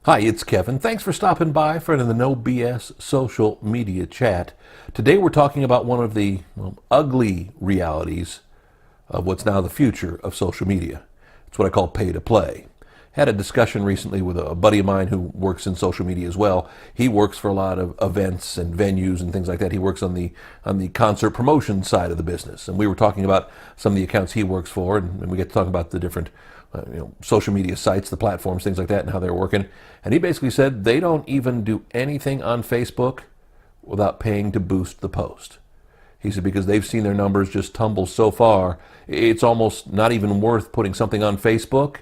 Hi, it's Kevin. Thanks for stopping by for the No BS social media chat. Today we're talking about one of the ugly realities of what's now the future of social media. It's what I call pay to play. Had a discussion recently with a buddy of mine who works in social media as well. He works for a lot of events and venues and things like that. He works on the concert promotion side of the business, and we were talking about some of the accounts he works for, and we get to talk about the different social media sites, the platforms, things like that, and how they're working. And he basically said they don't even do anything on Facebook without paying to boost the post. He said because they've seen their numbers just tumble so far, it's almost not even worth putting something on Facebook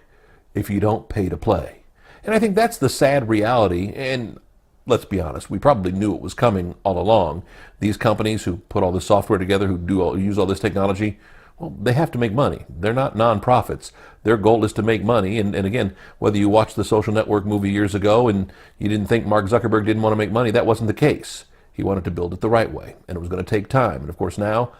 if you don't pay to play. And I think that's the sad reality. And let's be honest, we probably knew it was coming all along. These companies who put all this software together, who use all this technology, well, they have to make money. They're not nonprofits. Their goal is to make money. And again, whether you watched the Social Network movie years ago and you didn't think Mark Zuckerberg didn't want to make money, that wasn't the case. He wanted to build it the right way, and it was going to take time. And of course now,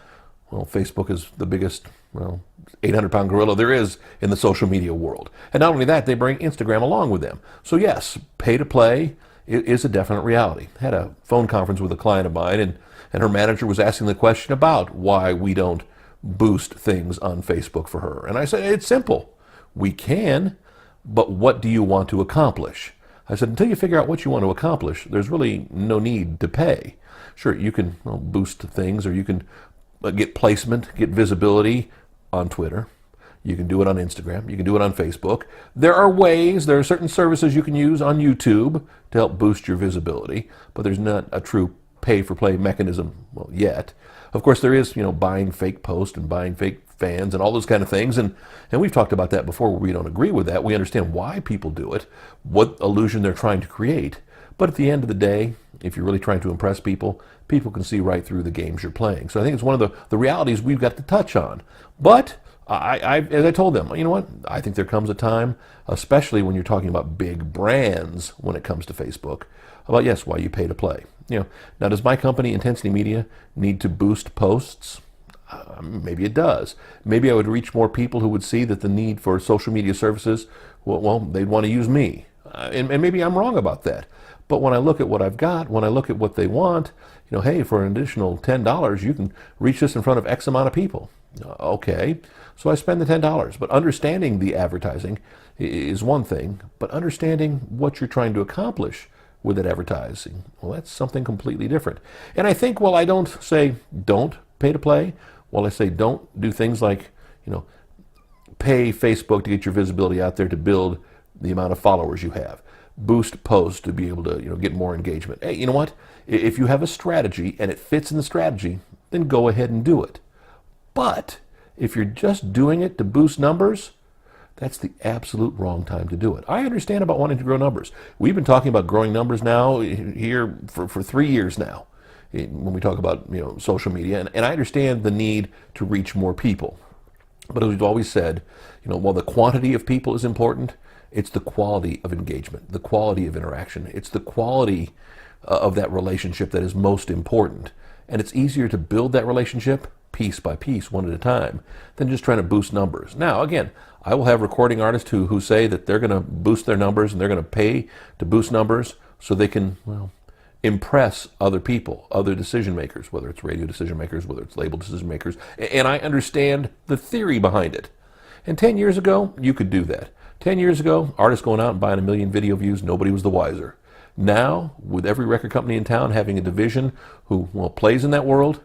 well, Facebook is the biggest, 800-pound gorilla there is in the social media world. And not only that, they bring Instagram along with them. So yes, pay to play is a definite reality. I had a phone conference with a client of mine, and her manager was asking the question about why we don't boost things on Facebook for her. And I said, it's simple. We can, but what do you want to accomplish? I said, until you figure out what you want to accomplish, there's really no need to pay. Sure, you can boost things, or you can get placement, get visibility on Twitter. You can do it on Instagram. You can do it on Facebook. There are certain services you can use on YouTube to help boost your visibility, but there's not a true pay-for-play mechanism, yet. Of course, there is, buying fake posts and buying fake fans and all those kind of things, and we've talked about that before where we don't agree with that. We understand why people do it, what illusion they're trying to create, but at the end of the day, if you're really trying to impress people, people can see right through the games you're playing. So I think it's one of the realities we've got to touch on. But as I told them, you know what? I think there comes a time, especially when you're talking about big brands when it comes to Facebook, about, yes, why you pay to play. Now, does my company, Intensity Media, need to boost posts? Maybe it does. Maybe I would reach more people who would see that the need for social media services, well, they'd want to use me. And maybe I'm wrong about that. But when I look at what I've got, when I look at what they want, hey, for an additional $10, you can reach this in front of X amount of people. Okay, so I spend the $10. But understanding the advertising is one thing, but understanding what you're trying to accomplish with that advertising, well, that's something completely different. And I think, I don't say don't pay to play. I say don't do things like, pay Facebook to get your visibility out there to build the amount of followers you have. Boost posts to be able to, get more engagement. Hey, you know what? If you have a strategy and it fits in the strategy, then go ahead and do it. But if you're just doing it to boost numbers, that's the absolute wrong time to do it. I understand about wanting to grow numbers. We've been talking about growing numbers now here for 3 years now when we talk about social media, and I understand the need to reach more people. But as we've always said, while the quantity of people is important, it's the quality of engagement, the quality of interaction. It's the quality of that relationship that is most important. And it's easier to build that relationship piece by piece, one at a time, than just trying to boost numbers. Now, again, I will have recording artists who say that they're going to boost their numbers and they're going to pay to boost numbers so they can, impress other people, other decision makers, whether it's radio decision makers, whether it's label decision makers. And I understand the theory behind it. And 10 years ago, you could do that. 10 years ago, artists going out and buying 1 million video views, nobody was the wiser. Now, with every record company in town having a division who plays in that world,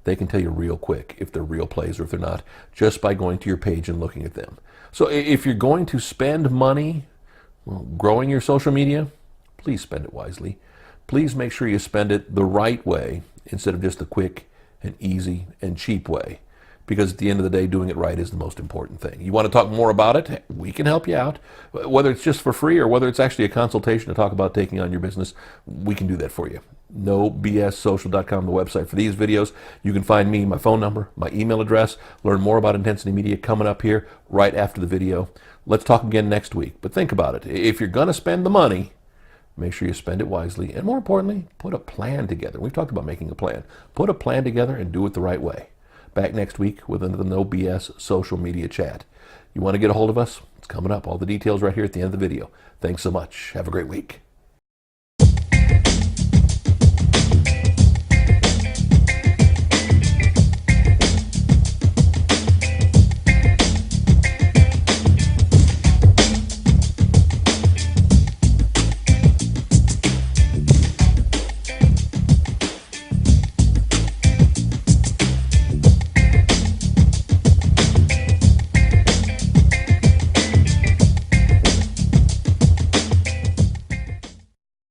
they can tell you real quick if they're real plays or if they're not, just by going to your page and looking at them. So if you're going to spend money growing your social media, please spend it wisely. Please make sure you spend it the right way instead of just the quick and easy and cheap way. Because at the end of the day, doing it right is the most important thing. You want to talk more about it? We can help you out. Whether it's just for free or whether it's actually a consultation to talk about taking on your business, we can do that for you. NoBSSocial.com, the website for these videos. You can find me, my phone number, my email address. Learn more about Intensity Media coming up here right after the video. Let's talk again next week. But think about it. If you're going to spend the money, make sure you spend it wisely. And more importantly, put a plan together. We've talked about making a plan. Put a plan together and do it the right way. Back next week with another No BS social media chat. You want to get a hold of us? It's coming up. All the details right here at the end of the video. Thanks so much. Have a great week.